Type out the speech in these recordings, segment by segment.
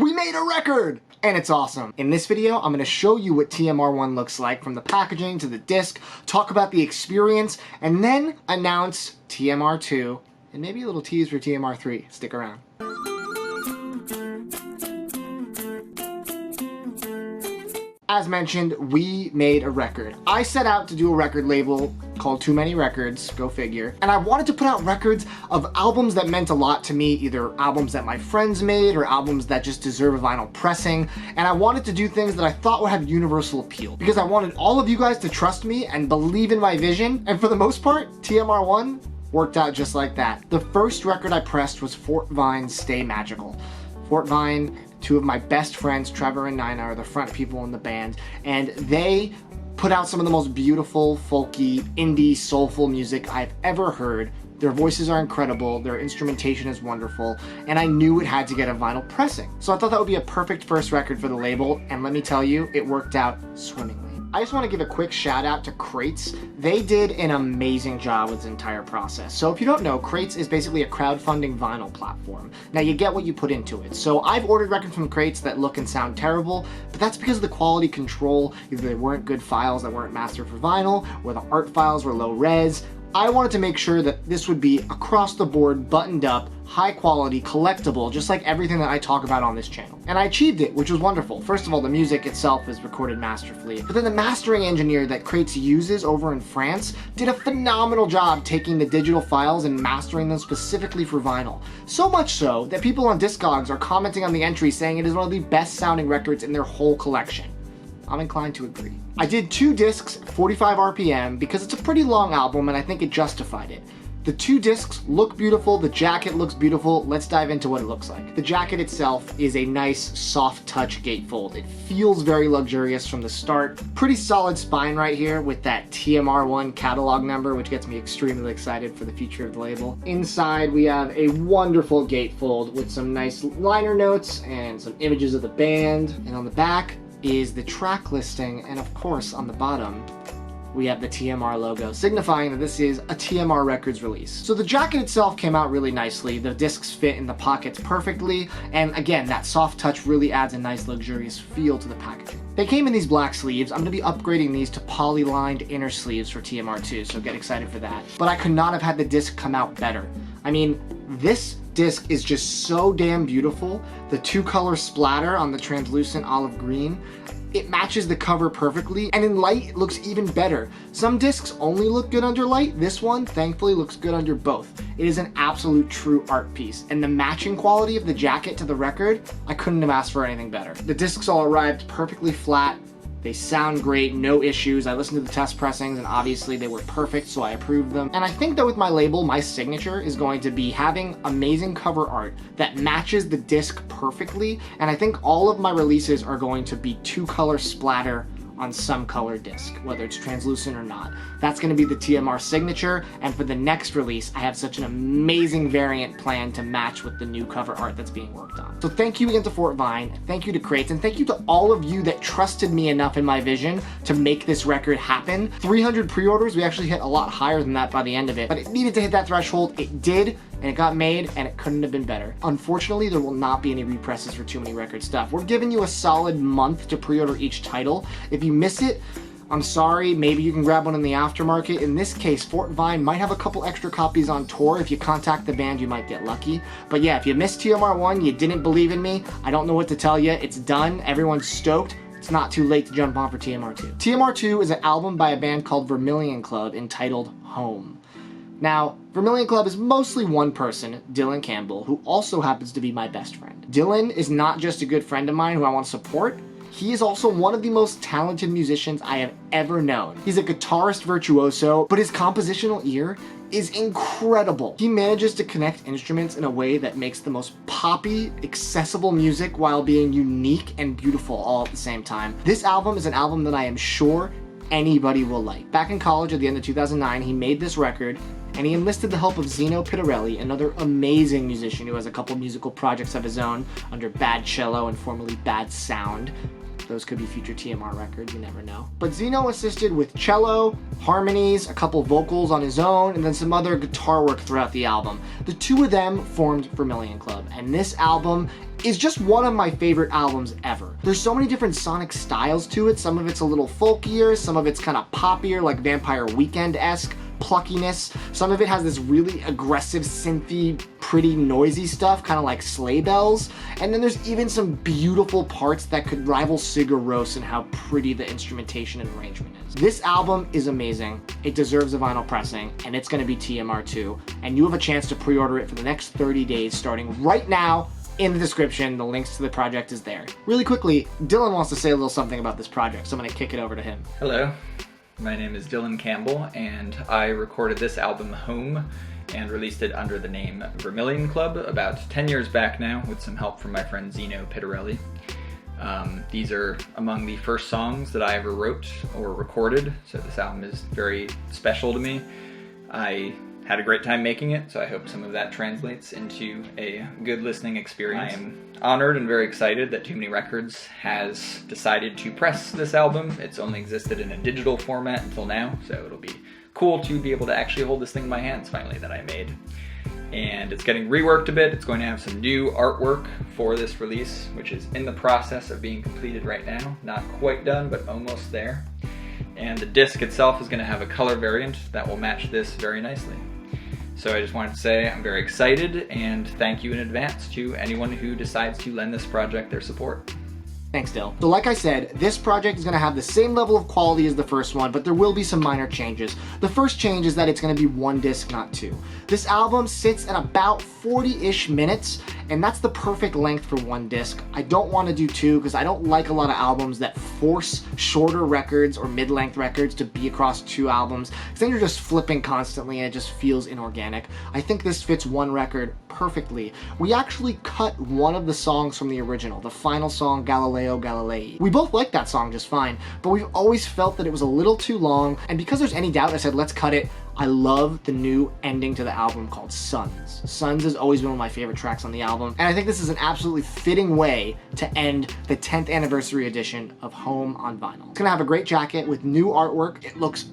We made a record! And it's awesome. In this video, I'm gonna show you what TMR-1 looks like from the packaging to the disc, talk about the experience, and then announce TMR-2, and maybe a little tease for TMR-3. Stick around. As mentioned, we made a record. I set out to do a record label called Too Many Records, go figure, and I wanted to put out records of albums that meant a lot to me, either albums that my friends made or albums that just deserve a vinyl pressing, and I wanted to do things that I thought would have universal appeal, because I wanted all of you guys to trust me and believe in my vision, and for the most part, TMR-1 worked out just like that. The first record I pressed was Fort Vine's Stay Magical. Fort Vine, two of my best friends, Trevor and Nina, are the front people in the band, and they put out some of the most beautiful, folky, indie, soulful music I've ever heard. Their voices are incredible, their instrumentation is wonderful, and I knew it had to get a vinyl pressing. So I thought that would be a perfect first record for the label, and let me tell you, it worked out swimmingly. I just want to give a quick shout out to QRATES. They did an amazing job with this entire process. So if you don't know, QRATES is basically a crowdfunding vinyl platform. Now you get what you put into it. So I've ordered records from QRATES that look and sound terrible, but that's because of the quality control. Either they weren't good files that weren't mastered for vinyl, or the art files were low res. I wanted to make sure that this would be across the board, buttoned up, high quality, collectible, just like everything that I talk about on this channel. And I achieved it, which was wonderful. First of all, the music itself is recorded masterfully, but then the mastering engineer that QRATES uses over in France did a phenomenal job taking the digital files and mastering them specifically for vinyl. So much so that people on Discogs are commenting on the entry saying it is one of the best sounding records in their whole collection. I'm inclined to agree. I did 2 discs, 45 RPM, because it's a pretty long album and I think it justified it. The 2 discs look beautiful, the jacket looks beautiful. Let's dive into what it looks like. The jacket itself is a nice soft touch gatefold. It feels very luxurious from the start. Pretty solid spine right here with that TMR-1 catalog number, which gets me extremely excited for the future of the label. Inside we have a wonderful gatefold with some nice liner notes and some images of the band. And on the back is the track listing, and of course on the bottom we have the TMR logo, signifying that this is a TMR Records release. So the jacket itself came out really nicely, the discs fit in the pockets perfectly, and again, that soft touch really adds a nice luxurious feel to the packaging. They came in these black sleeves. I'm going to be upgrading these to poly-lined inner sleeves for TMR-2, so get excited for that. But I could not have had the disc come out better. I mean, this disc is just so damn beautiful. The 2-color splatter on the translucent olive green, it matches the cover perfectly, and in light it looks even better. Some discs only look good under light. This one thankfully looks good under both. It is an absolute true art piece, and the matching quality of the jacket to the record, I couldn't have asked for anything better. The discs all arrived perfectly flat. They sound great, no issues. I listened to the test pressings and obviously they were perfect, so I approved them. And I think that with my label, my signature is going to be having amazing cover art that matches the disc perfectly. And I think all of my releases are going to be 2-color splatter on some color disc, whether it's translucent or not. That's going to be the TMR signature, and for the next release, I have such an amazing variant planned to match with the new cover art that's being worked on. So thank you again to Fort Vine, thank you to QRATES, and thank you to all of you that trusted me enough in my vision to make this record happen. 300 pre-orders, we actually hit a lot higher than that by the end of it, but it needed to hit that threshold. It did, and it got made, and it couldn't have been better. Unfortunately, there will not be any represses for Too Many Record stuff. We're giving you a solid month to pre-order each title. If you miss it, I'm sorry, maybe you can grab one in the aftermarket. In this case, Fort Vine might have a couple extra copies on tour. If you contact the band, you might get lucky. But yeah, if you missed TMR-1, you didn't believe in me, I don't know what to tell you. It's done, everyone's stoked. It's not too late to jump on for TMR-2. TMR-2 is an album by a band called Vermilion Club entitled Home. Now, Vermilion Club is mostly one person, Dylan Campbell, who also happens to be my best friend. Dylan is not just a good friend of mine who I want to support, he is also one of the most talented musicians I have ever known. He's a guitarist virtuoso, but his compositional ear is incredible. He manages to connect instruments in a way that makes the most poppy, accessible music while being unique and beautiful all at the same time. This album is an album that I am sure anybody will like. Back in college at the end of 2009, he made this record, and he enlisted the help of Zeno Pitarelli, another amazing musician who has a couple musical projects of his own under Bad Cello and formerly Bad Sound. Those could be future TMR records, you never know. But Zeno assisted with cello, harmonies, a couple vocals on his own, and then some other guitar work throughout the album. The two of them formed Vermilion Club, and this album is just one of my favorite albums ever. There's so many different sonic styles to it. Some of it's a little folkier, some of it's kind of poppier, like Vampire Weekend-esque pluckiness. Some of it has this really aggressive, synthy, pretty noisy stuff, kind of like sleigh bells. And then there's even some beautiful parts that could rival Sigur Rós in how pretty the instrumentation and arrangement is. This album is amazing. It deserves a vinyl pressing, and it's gonna be TMR-2. And you have a chance to pre-order it for the next 30 days, starting right now. In the description, the links to the project is there. Really quickly, Dylan wants to say a little something about this project, so I'm gonna kick it over to him. Hello, my name is Dylan Campbell, and I recorded this album Home and released it under the name Vermilion Club about 10 years back now, with some help from my friend Zeno Pittarelli. These are among the first songs that I ever wrote or recorded, so this album is very special to me. I had a great time making it, so I hope some of that translates into a good listening experience. I am honored and very excited that Too Many Records has decided to press this album. It's only existed in a digital format until now, so it'll be cool to be able to actually hold this thing in my hands finally that I made. And it's getting reworked a bit. It's going to have some new artwork for this release, which is in the process of being completed right now. Not quite done, but almost there. And the disc itself is going to have a color variant that will match this very nicely. So I just wanted to say I'm very excited, and thank you in advance to anyone who decides to lend this project their support. Thanks, Dill. So like I said, this project is going to have the same level of quality as the first one, but there will be some minor changes. The first change is that it's going to be one disc, not two. This album sits at about 40-ish minutes, and that's the perfect length for one disc. I don't want to do two because I don't like a lot of albums that force shorter records or mid-length records to be across two albums, because then you're just flipping constantly and it just feels inorganic. I think this fits one record perfectly. We actually cut one of the songs from the original, the final song, Galileo Galilei. We both like that song just fine, but we've always felt that it was a little too long, and because there's any doubt, I said let's cut it. I love the new ending to the album called Suns. Suns has always been one of my favorite tracks on the album, and I think this is an absolutely fitting way to end the 10th anniversary edition of Home on vinyl. It's gonna have a great jacket with new artwork. It looks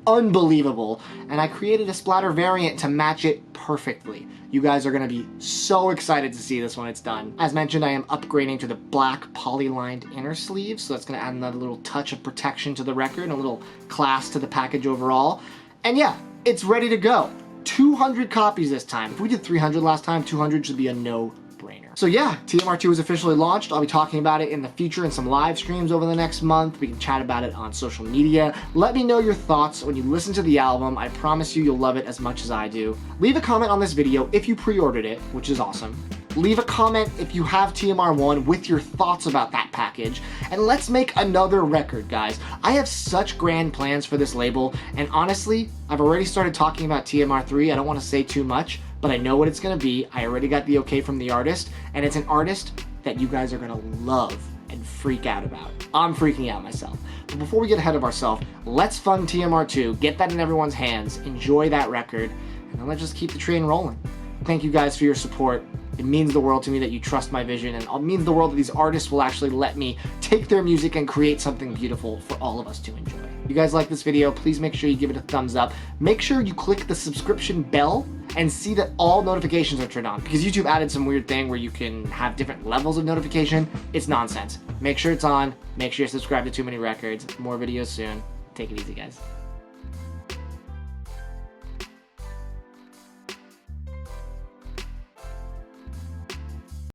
unbelievable, and I created a splatter variant to match it perfectly. You guys are gonna be so excited to see this when it's done. As mentioned, I am upgrading to the black poly-lined inner sleeve, so that's gonna add another little touch of protection to the record and a little class to the package overall. And yeah, it's ready to go. 200 copies this time. If we did 300 last time, 200 should be a no-brainer. So yeah, TMR-2 is officially launched. I'll be talking about it in the future in some live streams over the next month. We can chat about it on social media. Let me know your thoughts when you listen to the album. I promise you, you'll love it as much as I do. Leave a comment on this video if you pre-ordered it, which is awesome. Leave a comment if you have TMR-1 with your thoughts about that package, and let's make another record, guys. I have such grand plans for this label, and honestly, I've already started talking about TMR-3. I don't want to say too much, but I know what it's going to be. I already got the okay from the artist, and it's an artist that you guys are going to love and freak out about. I'm freaking out myself. But before we get ahead of ourselves, let's fund TMR-2, get that in everyone's hands, enjoy that record, and then let's just keep the train rolling. Thank you guys for your support. It means the world to me that you trust my vision, and it means the world that these artists will actually let me take their music and create something beautiful for all of us to enjoy. If you guys like this video, please make sure you give it a thumbs up. Make sure you click the subscription bell and see that all notifications are turned on, because YouTube added some weird thing where you can have different levels of notification. It's nonsense. Make sure it's on. Make sure you subscribe to Too Many Records. More videos soon. Take it easy, guys.